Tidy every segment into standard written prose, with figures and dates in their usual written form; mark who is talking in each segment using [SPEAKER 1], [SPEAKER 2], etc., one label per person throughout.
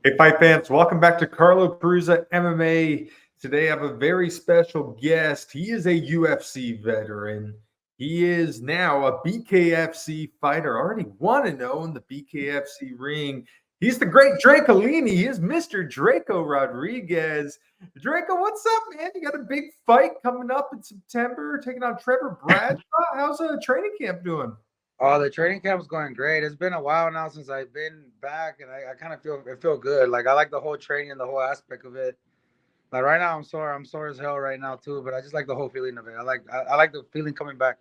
[SPEAKER 1] Hey, fight fans, welcome back to Carlo Perusa MMA. Today I have a very special guest. He is a UFC veteran. He is now a BKFC fighter, already 1-0 in the BKFC ring. He's the Great Drakolini. He is Mr. Drako Rodriguez. Draco, what's up, man? You got a big fight coming up in September, taking on Trever Bradshaw. How's training camp doing?
[SPEAKER 2] Oh, the training camp's going great. It's been a while now since I've been back, and I kind of feel good. Like I like the whole training, the whole aspect of it. Like right now, I'm sore. I'm sore as hell right now too. But I just like the whole feeling of it. I like the feeling coming back.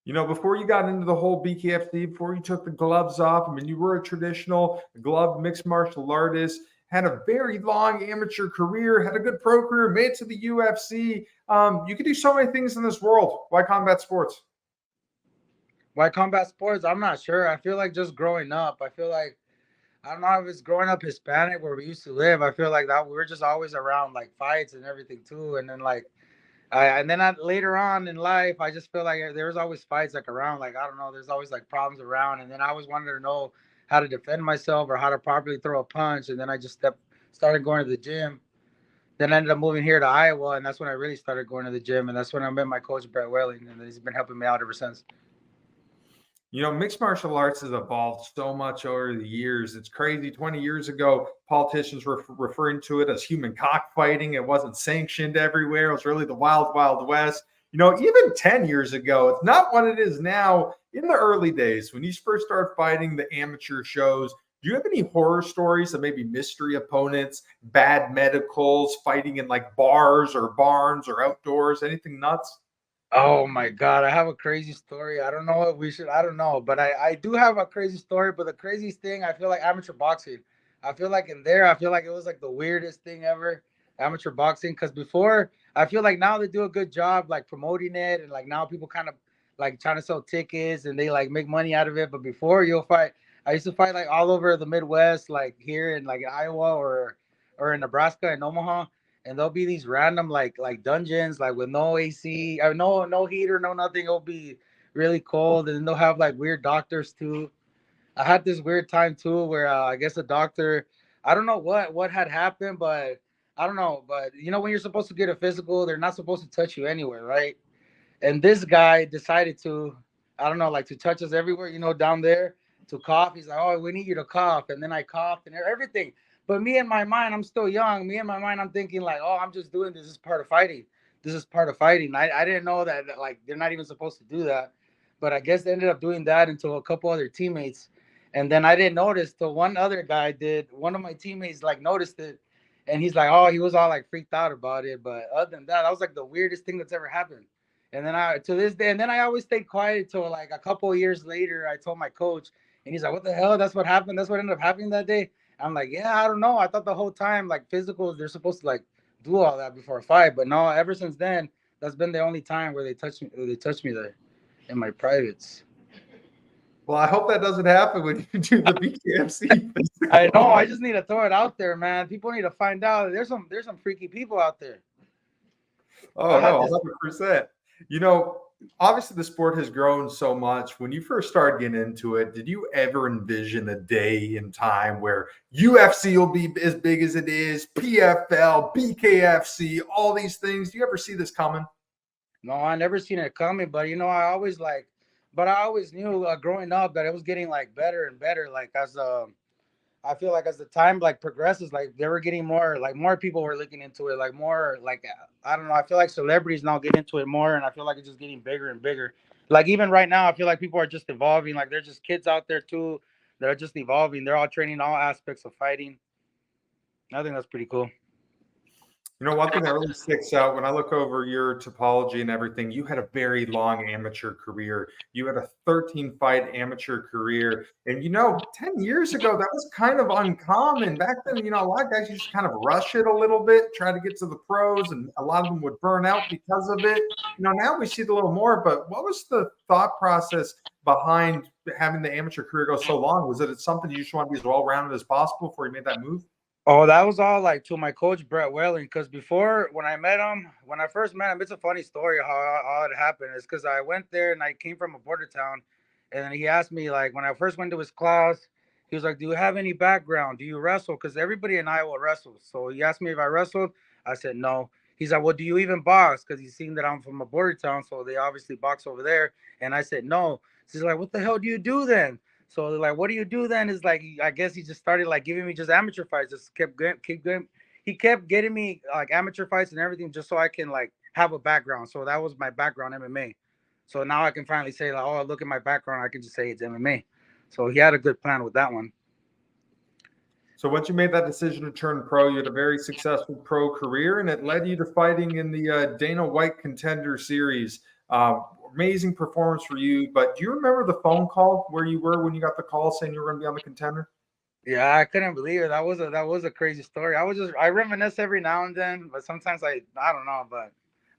[SPEAKER 1] Before you got into the whole BKFC, before you took the gloves off, I mean, you were a traditional glove mixed martial artist, had a very long amateur career, had a good pro career, made it to the UFC. You could do so many things in this world. Why combat sports?
[SPEAKER 2] Why combat sports? I'm not sure. I feel like just growing up. I feel like I don't know if it's growing up Hispanic where we used to live. I feel like that we were just always around like fights and everything too. And then later on in life, I just feel like there was always fights like around. Like I don't know, there's always like problems around, and then I always wanted to know how to defend myself or how to properly throw a punch. And then I just started going to the gym. Then I ended up moving here to Iowa, and that's when I really started going to the gym, and that's when I met my coach Brett Welling, and he's been helping me out ever since.
[SPEAKER 1] Mixed martial arts has evolved so much over the years. It's crazy. 20 years ago, politicians were referring to it as human cockfighting. It wasn't sanctioned everywhere. It was really the wild, wild west. Even 10 years ago, it's not what it is now. In the early days, when you first start fighting the amateur shows, do you have any horror stories of maybe mystery opponents, bad medicals, fighting in like bars or barns or outdoors, anything nuts?
[SPEAKER 2] Oh my God, I have a crazy story. I don't know what we should, I don't know, but I do have a crazy story. But the craziest thing, I feel like amateur boxing. I feel like in there, I feel like it was like the weirdest thing ever, amateur boxing. Because before, I feel like now they do a good job like promoting it. And like now people kind of like trying to sell tickets and they like make money out of it. But before, I used to fight like all over the Midwest, like here in like Iowa or in Nebraska and Omaha, and there'll be these random like dungeons like with no AC, no heater, no nothing. It'll be really cold, and then they'll have like weird doctors too. I had this weird time too where I guess a doctor, I don't know what had happened, but I don't know, but when you're supposed to get a physical, they're not supposed to touch you anywhere, right? And this guy decided to, I don't know, like to touch us everywhere, down there to cough. He's like, "Oh, we need you to cough," and then I coughed and everything. But me in my mind, I'm still young. Me in my mind, I'm thinking like, "Oh, I'm just doing this. This is part of fighting. This is part of fighting." I didn't know that like they're not even supposed to do that, but I guess they ended up doing that until a couple other teammates, and then I didn't notice till one other guy did. One of my teammates like noticed it, and he's like, "Oh," he was all like freaked out about it. But other than that was like the weirdest thing that's ever happened. And then I to this day, and then I always stayed quiet until like a couple of years later. I told my coach, and he's like, "What the hell? That's what happened. That's what ended up happening that day." I'm like, "Yeah, I don't know. I thought the whole time like physicals, they're supposed to like do all that before a fight, but no. Ever since then, that's been the only time where they touch me. They touch me there in my privates."
[SPEAKER 1] Well, I hope that doesn't happen when you do the BKFC
[SPEAKER 2] I know.
[SPEAKER 1] physical.
[SPEAKER 2] I just need to throw it out there, man. People need to find out. There's some freaky people out there. I
[SPEAKER 1] Oh
[SPEAKER 2] had
[SPEAKER 1] no,
[SPEAKER 2] this.
[SPEAKER 1] 100%. You know, Obviously the sport has grown so much. When you first started getting into it, did you ever envision a day in time where UFC will be as big as it is, PFL, BKFC, all these things? Do you ever see this coming?
[SPEAKER 2] No, I never seen it coming, but but I always knew growing up that it was getting like better and better. Like I feel like as the time like progresses, like they were getting more people were looking into it, like more like I don't know. I feel like celebrities now get into it more, and I feel like it's just getting bigger and bigger. Like even right now, I feel like people are just evolving. Like there's just kids out there too that are just evolving. They're all training all aspects of fighting. I think that's pretty cool.
[SPEAKER 1] One thing that really sticks out when I look over your topology and everything, you had a very long amateur career. You had a 13 fight amateur career. And 10 years ago, that was kind of uncommon. Back then, a lot of guys used to kind of rush it a little bit, try to get to the pros, and a lot of them would burn out because of it. Now we see it a little more, but what was the thought process behind having the amateur career go so long? Was it something you just want to be as well rounded as possible before you made that move?
[SPEAKER 2] Oh, that was all like to my coach Brett Welling. Because before, when I first met him, it's a funny story how it happened. It's because I went there and I came from a border town, and then he asked me like when I first went to his class, He was like, "Do you have any background? Do you wrestle?" Because everybody in Iowa wrestles. So he asked me if I wrestled. I said no. He's like, "Well, do you even box?" Because he's seen that I'm from a border town, so they obviously box over there. And I said no. So he's like, "What the hell do you do then?" So they're like, "What do you do then?" Is like, I guess he just started like giving me just amateur fights. Just keep going. He kept getting me like amateur fights and everything, just so I can like have a background. So that was my background, MMA. So now I can finally say like, "Oh, look at my background." I can just say it's MMA. So he had a good plan with that one.
[SPEAKER 1] So once you made that decision to turn pro, you had a very successful pro career, and it led you to fighting in the Dana White Contender Series. Amazing performance for you. But do you remember the phone call where you were when you got the call saying you were going to be on the Contender?
[SPEAKER 2] Yeah, I couldn't believe it. That was a crazy story. I reminisce every now and then, but sometimes I don't know, but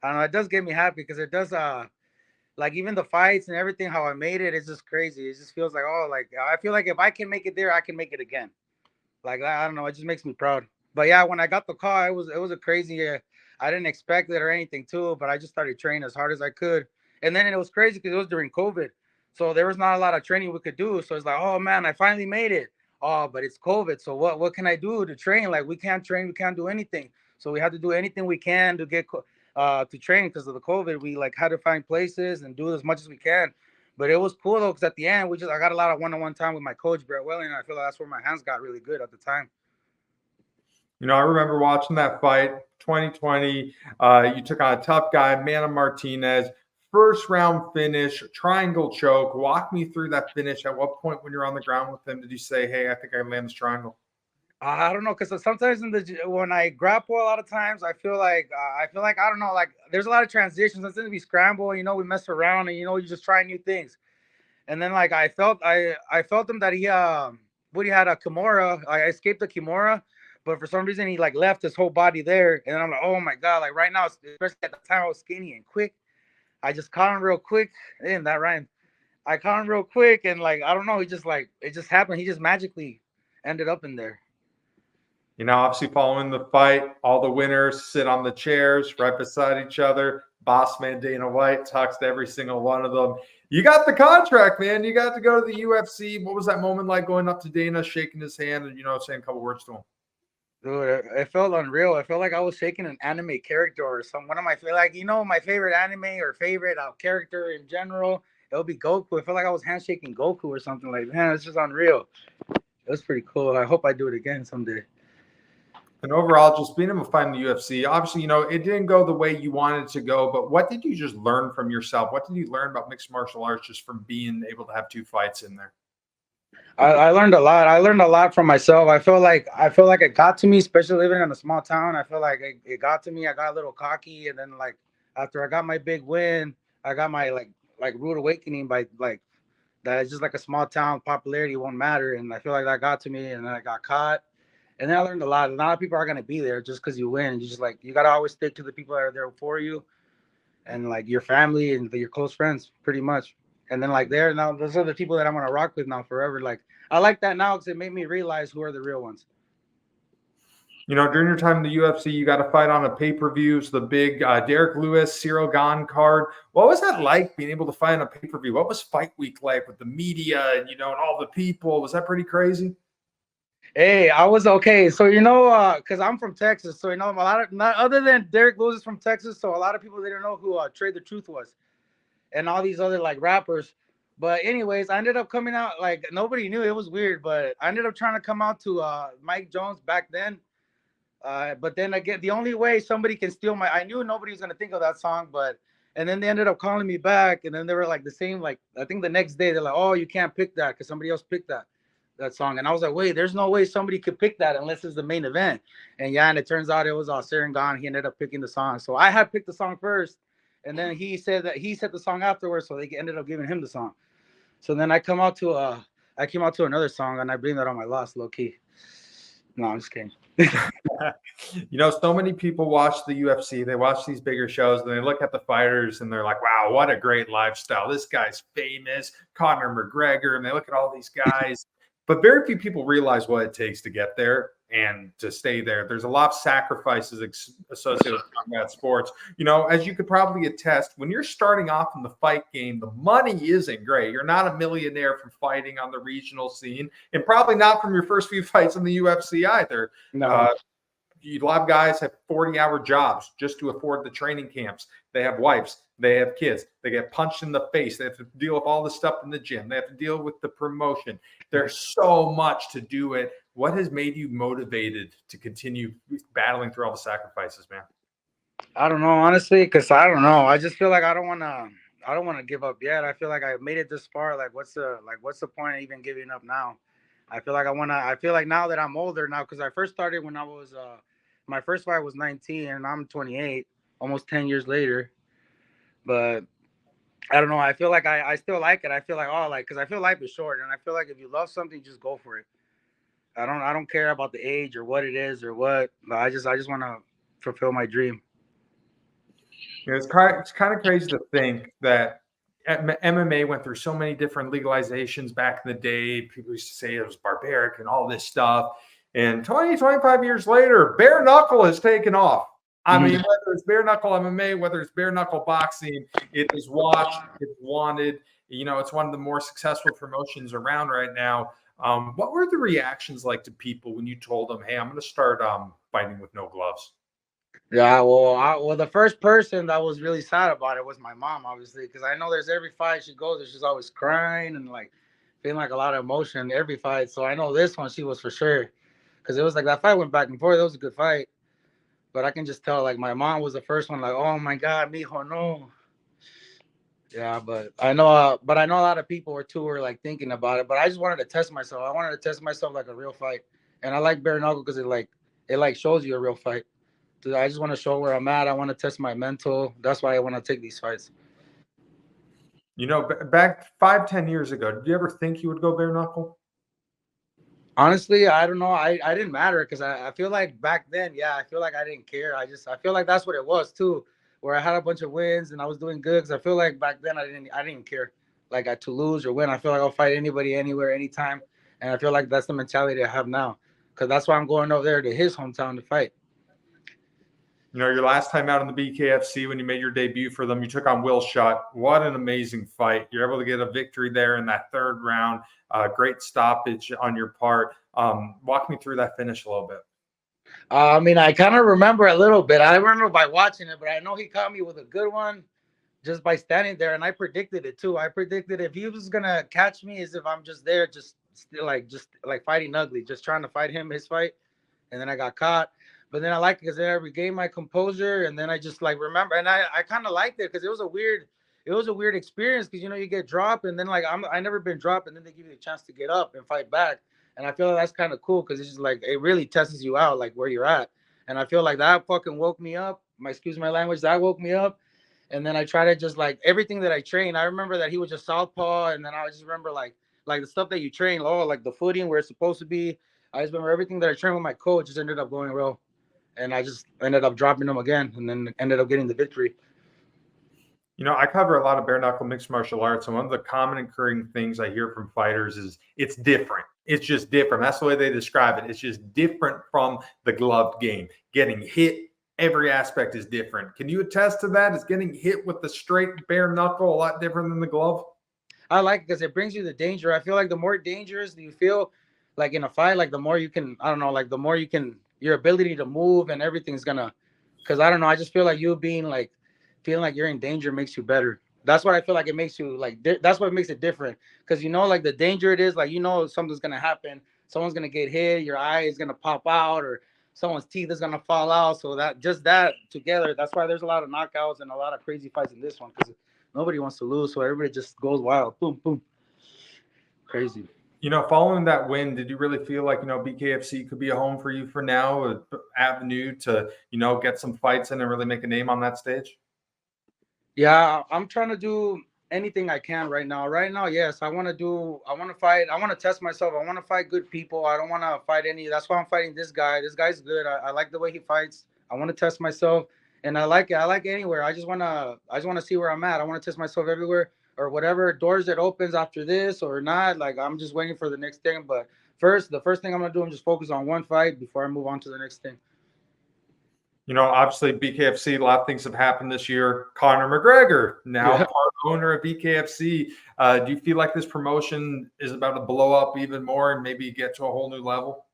[SPEAKER 2] I don't know. It does get me happy because it does like even the fights and everything how I made it. It's just crazy. It just feels like oh like I feel like if I can make it there, I can make it again. Like I don't know, it just makes me proud. But yeah, when I got the call, it was a crazy. I didn't expect it or anything too, but I just started training as hard as I could. And then it was crazy because it was during COVID, so there was not a lot of training we could do. So it's like, oh man, I finally made it. Oh, but it's COVID, so what can I do to train? Like we can't train, we can't do anything. So we had to do anything we can to get to train because of the COVID. We like had to find places and do as much as we can. But it was cool though, because at the end, I got a lot of one-on-one time with my coach, Brett Welling. And I feel like that's where my hands got really good at the time.
[SPEAKER 1] I remember watching that fight, 2020. You took on a tough guy, Manny Martinez. First round finish, triangle choke. Walk me through that finish. At what point when you're on the ground with him did you say, "Hey, I think I can land this triangle"?
[SPEAKER 2] I don't know, because sometimes when I grapple, a lot of times I feel like I don't know, like there's a lot of transitions. Sometimes we scramble, we mess around, and you just try new things. And then like I felt him that he had a Kimura. I escaped the Kimura, but for some reason he like left his whole body there. And I'm like, oh my god! Like right now, especially at the time I was skinny and quick, I just caught him real quick. Damn, that rhyme. I caught him real quick, and like I don't know, he just like it just happened. He just magically ended up in there.
[SPEAKER 1] Obviously following the fight, all the winners sit on the chairs right beside each other. Boss man Dana White talks to every single one of them. You got the contract, man. You got to go to the UFC. What was that moment like going up to Dana, shaking his hand, and saying a couple words to him?
[SPEAKER 2] Dude, it felt unreal. I felt like I was shaking an anime character or some one of my my favorite anime or favorite character in general. It would be Goku. I felt like I was handshaking Goku or something like that. Man, it's just unreal. It was pretty cool. I hope I do it again someday.
[SPEAKER 1] And overall, just being able to fight in the UFC, obviously, it didn't go the way you wanted it to go, but what did you just learn from yourself? What did you learn about mixed martial arts just from being able to have two fights in there?
[SPEAKER 2] I learned a lot. I learned a lot from myself. I feel like it got to me, especially living in a small town. I feel like it got to me. I got a little cocky, and then like after I got my big win, I got my like rude awakening by like that. It's just like a small town popularity won't matter, and I feel like that got to me, and then I got caught. And then I learned a lot. A lot of people are gonna be there just because you win. You just like you gotta always stick to the people that are there for you, and like your family and your close friends, pretty much. And then like there now, those are the people that I'm gonna rock with now forever. Like I like that now because it made me realize who are the real ones.
[SPEAKER 1] During your time in the UFC, you got to fight on a pay-per-view. So the big Derek Lewis, Cyril Gahn card. What was that like being able to fight on a pay-per-view? What was fight week like with the media and all the people? Was that pretty crazy?
[SPEAKER 2] Hey, I was okay. So because I'm from Texas, so a lot of not other than Derek Lewis is from Texas, so a lot of people didn't know who Trey the Truth was, and all these other like rappers. But anyways, I ended up coming out like nobody knew. It was weird, but I ended up trying to come out to Mike Jones back then. But then again, the only way somebody can steal I knew nobody was gonna think of that song, and then they ended up calling me back, and then they were like the same, like I think the next day they're like, oh, you can't pick that because somebody else picked that song, and I was like, wait, there's no way somebody could pick that unless it's the main event, and it turns out it was Cyril Gahn. He ended up picking the song, so I had picked the song first, and then he said that he said the song afterwards, so they ended up giving him the song. So then I came out to another song, and I blame that on my loss, low key. No, I'm just kidding.
[SPEAKER 1] So many people watch the UFC, they watch these bigger shows, and they look at the fighters and they're like, wow, what a great lifestyle. This guy's famous, Conor McGregor, and they look at all these guys. But very few people realize what it takes to get there. and to stay there. There's a lot of sacrifices associated with combat sports. You know, as you could probably attest, when you're starting off in the fight game, the money isn't great. You're not a millionaire from fighting on the regional scene, and probably not from your first few fights in the UFC either.
[SPEAKER 2] No.
[SPEAKER 1] A lot of guys have 40-hour jobs just to afford the training camps. They have wives. They have kids. They get punched in the face. They have to deal with all the stuff in the gym. They have to deal with the promotion. There's so much to do it. What has made you motivated to continue battling through all the sacrifices, man?
[SPEAKER 2] I don't know, honestly, because I don't know. I just feel like I don't want to give up yet. I feel like I made it this far. Like, what's the point of even giving up now? I feel like now that I'm older now, because I first started when I was my first fight was 19 and I'm 28, almost 10 years later. But I don't know. I feel like I still like it. I feel like, because I feel life is short, and I feel like if you love something, just go for it. I don't care about the age or what it is or what. But I just want to fulfill my dream.
[SPEAKER 1] You know, it's kind of crazy to think that MMA went through so many different legalizations back in the day. People used to say it was barbaric and all this stuff. And 25 years later, bare knuckle has taken off. I mean, whether it's bare knuckle MMA, whether it's bare knuckle boxing, it is watched, it's wanted. You know, it's one of the more successful promotions around right now. What were the reactions like to people when you told them, "Hey, I'm going to start fighting with no gloves"?
[SPEAKER 2] Yeah, well, the first person that was really sad about it was my mom, obviously, because I know there's every fight she goes, she's always crying and like feeling like a lot of emotion every fight. So I know this one she was for sure, because it was like that fight went back and forth. It was a good fight, but I can just tell like my mom was the first one, like, oh my God, mijo, no. Yeah, but I know a lot of people were like thinking about it. But I just wanted to test myself. I wanted to test myself like a real fight, and I like bare knuckle because it shows you a real fight. I just want to show where I'm at. I want to test my mental. That's why I want to take these fights.
[SPEAKER 1] You know, back 5-10 years ago, did you ever think you would go bare knuckle?
[SPEAKER 2] Honestly, I don't know. I didn't matter because I feel like back then, yeah, I feel like I didn't care. I feel like that's what it was too, where I had a bunch of wins and I was doing good because I feel like back then I didn't care. Like to lose or win, I feel like I'll fight anybody, anywhere, anytime. And I feel like that's the mentality I have now because that's why I'm going over there to his hometown to fight.
[SPEAKER 1] You know, your last time out in the BKFC when you made your debut for them, you took on Will Shutt. What an amazing fight. You're able to get a victory there in that third round. Great stoppage on your part. Walk me through that finish a little bit.
[SPEAKER 2] I mean, I kind of remember a little bit. I remember by watching it, but I know he caught me with a good one just by standing there. And I predicted it too. I predicted if he was going to catch me as if I'm just there, just fighting ugly, just trying to fight him, his fight. And then I got caught. But then I liked it because then I regained my composure, and then I just like remember, and I kind of liked it because it was a weird experience because you get dropped, and then like I never been dropped, and then they give you a chance to get up and fight back, and I feel like that's kind of cool because it's just like it really tests you out like where you're at, and I feel like that fucking woke me up. Excuse my language, that woke me up, and then I try to just like everything that I train. I remember that he was just southpaw, and then I just remember like the stuff that you train, like the footing where it's supposed to be. I just remember everything that I trained with my coach just ended up going well. And I just ended up dropping him again and then ended up getting the victory.
[SPEAKER 1] You know, I cover a lot of bare knuckle mixed martial arts, and one of the common occurring things I hear from fighters is it's different. It's just different. That's the way they describe it. It's just different from the gloved game. Getting hit, every aspect is different. Can you attest to that? Is getting hit with the straight bare knuckle a lot different than the glove?
[SPEAKER 2] I like it because it brings you the danger. I feel like the more dangerous you feel like in a fight, like the more you can, I don't know, like the more you can, your ability to move and everything's gonna, because I don't know, I just feel like you being like, feeling like you're in danger makes you better. That's what I feel like it makes you like, that's what makes it different. Because like the danger it is, like, something's gonna happen. Someone's gonna get hit, your eye is gonna pop out, or someone's teeth is gonna fall out. So that together, that's why there's a lot of knockouts and a lot of crazy fights in this one because nobody wants to lose. So everybody just goes wild. Boom, boom. Crazy.
[SPEAKER 1] You know, following that win, did you really feel like, BKFC could be a home for you for now, an avenue to, get some fights in and really make a name on that stage?
[SPEAKER 2] Yeah, I'm trying to do anything I can right now. Right now, yes, I want to fight. I want to test myself. I want to fight good people. I don't want to fight any. That's why I'm fighting this guy. This guy's good. I like the way he fights. I want to test myself, and I like it. I like anywhere. I just want to see where I'm at. I want to test myself everywhere or whatever doors that opens after this or not. Like I'm just waiting for the next thing. But the first thing I'm gonna do, I'm just focus on one fight before I move on to the next thing.
[SPEAKER 1] Obviously BKFC, a lot of things have happened this year. Conor McGregor, now
[SPEAKER 2] Yeah.
[SPEAKER 1] part owner of BKFC. Do you feel like this promotion is about to blow up even more and maybe get to a whole new level?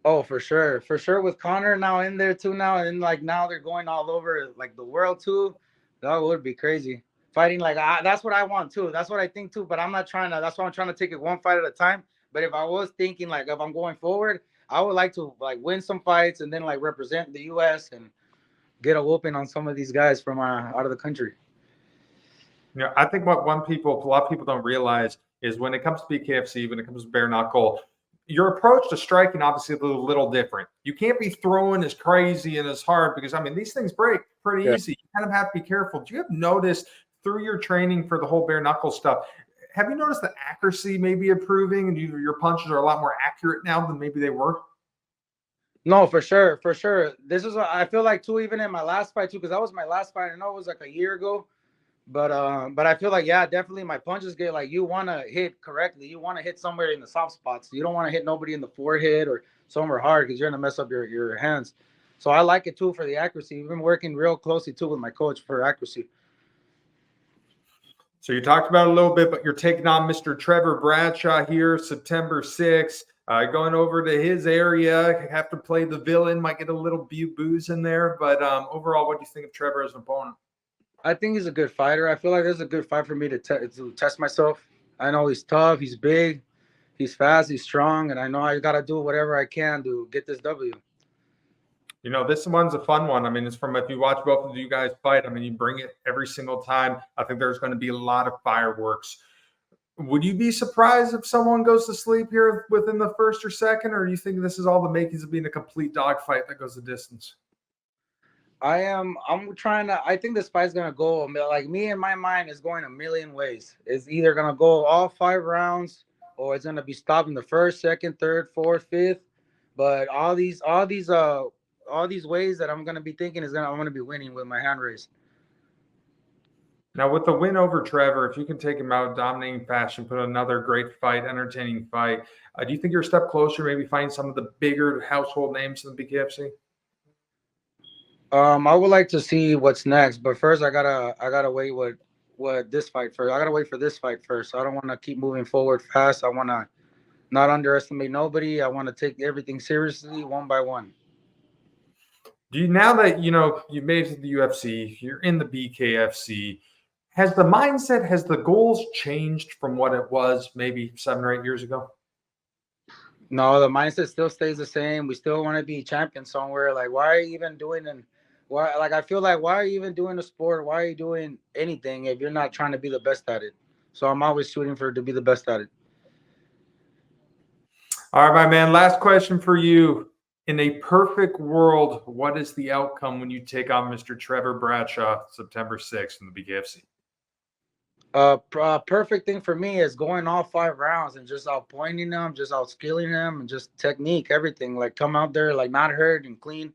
[SPEAKER 2] Oh, for sure, with Connor now in there too now, and like now they're going all over like the world too. That would be crazy. Fighting like that's what I want too. That's what I think too. But I'm not trying to. That's why I'm trying to take it one fight at a time. But if I was thinking like if I'm going forward, I would like to like win some fights and then like represent the U.S. and get a whooping on some of these guys from out of the country.
[SPEAKER 1] I think what a lot of people don't realize is when it comes to BKFC, when it comes to bare-knuckle, your approach to striking obviously is a little different. You can't be throwing as crazy and as hard because, I mean, these things break pretty easy. You kind of have to be careful. Do you have noticed through your training for the whole bare-knuckle stuff, have you noticed the accuracy maybe improving and your punches are a lot more accurate now than maybe they were?
[SPEAKER 2] No, for sure. This is what I feel like too, even in my last fight too, because that was my last fight. I know it was like a year ago. But I feel like definitely my punches get like you want to hit correctly. You want to hit somewhere in the soft spots. You don't want to hit nobody in the forehead or somewhere hard because you're gonna mess up your hands. So I like it too for the accuracy. We've been working real closely too with my coach for accuracy.
[SPEAKER 1] So you talked about it a little bit, but you're taking on Mr. Trever Bradshaw here, September 6th. Going over to his area, have to play the villain, might get a little booze in there. But overall, what do you think of Trever as an opponent?
[SPEAKER 2] I think he's a good fighter. I feel like there's a good fight for me to test myself. I know he's tough, he's big, he's fast, he's strong, and I know I got to do whatever I can to get this W.
[SPEAKER 1] This one's a fun one. I mean, it's from if you watch both of you guys fight, I mean, you bring it every single time. I think there's going to be a lot of fireworks. Would you be surprised if someone goes to sleep here within the first or second, or do you think this is all the makings of being a complete dogfight that goes the distance?
[SPEAKER 2] I'm trying to. I think this fight's gonna go like me in my mind is going a million ways. It's either gonna go all 5 rounds, or it's gonna be stopped in the first, second, third, fourth, fifth. But all these ways that I'm gonna be thinking I'm gonna be winning with my hand raised.
[SPEAKER 1] Now, with the win over Trever, if you can take him out dominating fashion, put another great fight, entertaining fight, do you think you're a step closer, maybe find some of the bigger household names in the BKFC?
[SPEAKER 2] I would like to see what's next, but first I gotta wait what this fight first. I gotta wait for this fight first. I don't want to keep moving forward fast. I want to not underestimate nobody. I want to take everything seriously, one by one.
[SPEAKER 1] Now that you've made it to the UFC, you're in the BKFC, has the mindset, has the goals changed from what it was maybe 7 or 8 years ago?
[SPEAKER 2] No, the mindset still stays the same. We still want to be champions somewhere. Like, why are you even doing and why? Like, I feel like why are you even doing the sport? Why are you doing anything if you're not trying to be the best at it? So I'm always shooting to be the best at it.
[SPEAKER 1] All right, my man. Last question for you. In a perfect world, what is the outcome when you take on Mr. Trever Bradshaw September 6th in the BKFC?
[SPEAKER 2] Perfect thing for me is going all 5 rounds and just out pointing them, just out skilling them, and just technique, everything. Like come out there like not hurt and clean.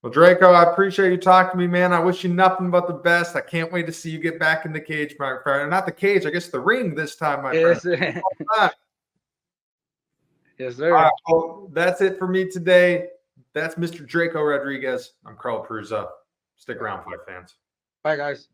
[SPEAKER 1] Well, Drako, I appreciate you talking to me, man. I wish you nothing but the best. I can't wait to see you get back in the cage, my friend. Not the cage, I guess the ring this time, my friend.
[SPEAKER 2] Yes, sir.
[SPEAKER 1] Right, well, that's it for me today. That's Mr. Drako Rodriguez. I'm Carl Prusa. Stick around, fight fans.
[SPEAKER 2] Bye, guys.